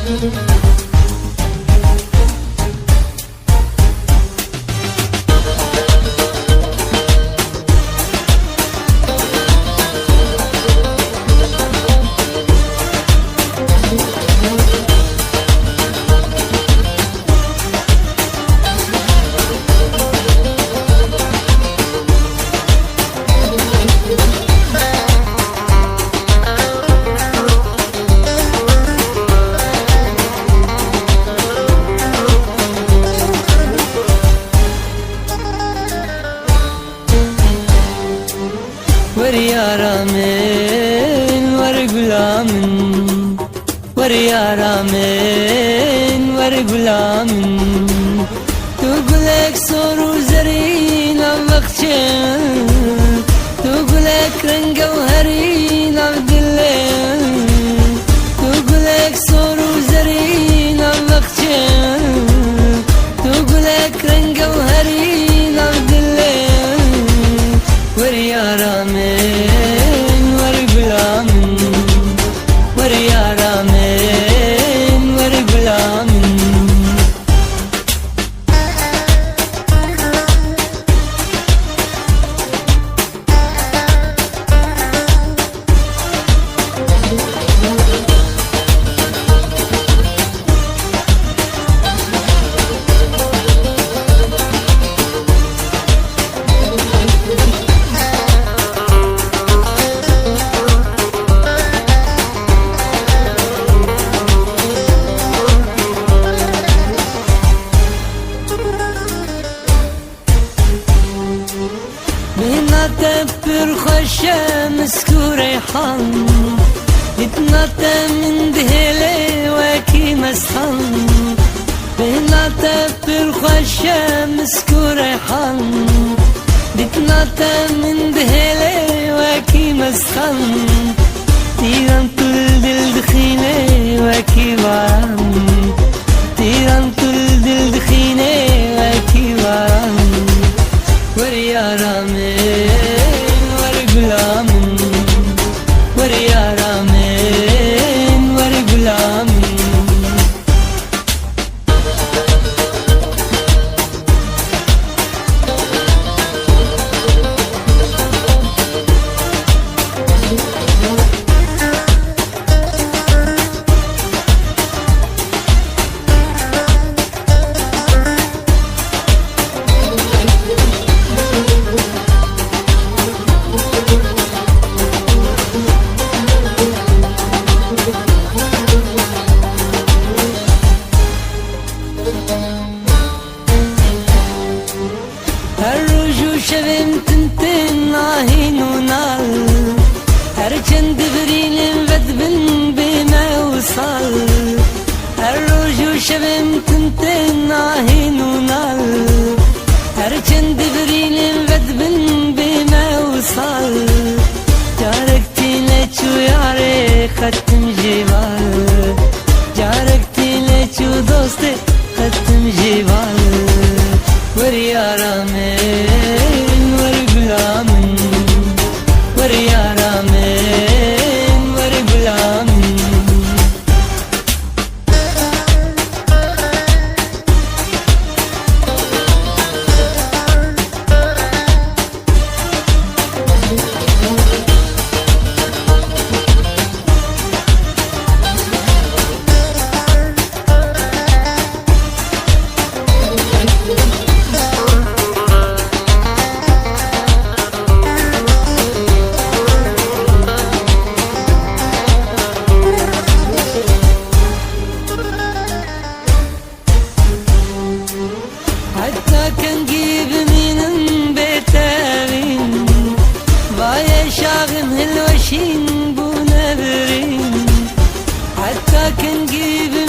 ور يارامن ور غلامن ور يارامن ور غلامن تقولك صورو زرين وقتين تقولك رنگ وهرين عبدالله تقولك صورو زرين وقتين تقولك رنگ وهرين عبدالله ور يارامن ور غلامن ور يارامن ور غلامن تبر خشة مسكو ريحان يتنطى من دهلي واكي مسحان بينا تبر خشة مسكو ريحان يتنطى من دهلي واكي مسحان تيران طول دل دخيني واكي باران تيران طول دل دخيني واكي باران ور يارامن ور غلامن ور يارامن ور غلامن شبم تنتن ناهين ونال هرچند بريلم ودبن بما وصال هرجو شبم تنتن ناهين ونال هرچند بريلم ودبن بما وصال جاركتي لچو ياري ختم جيوال جاركتي لچو دوست ختم جيوال ور يارامن ور غلامن ور يارامن ور غلامن حتى كان جيب من بيتارين بايا شاغم هالوشين بونابرين حتى كان جيب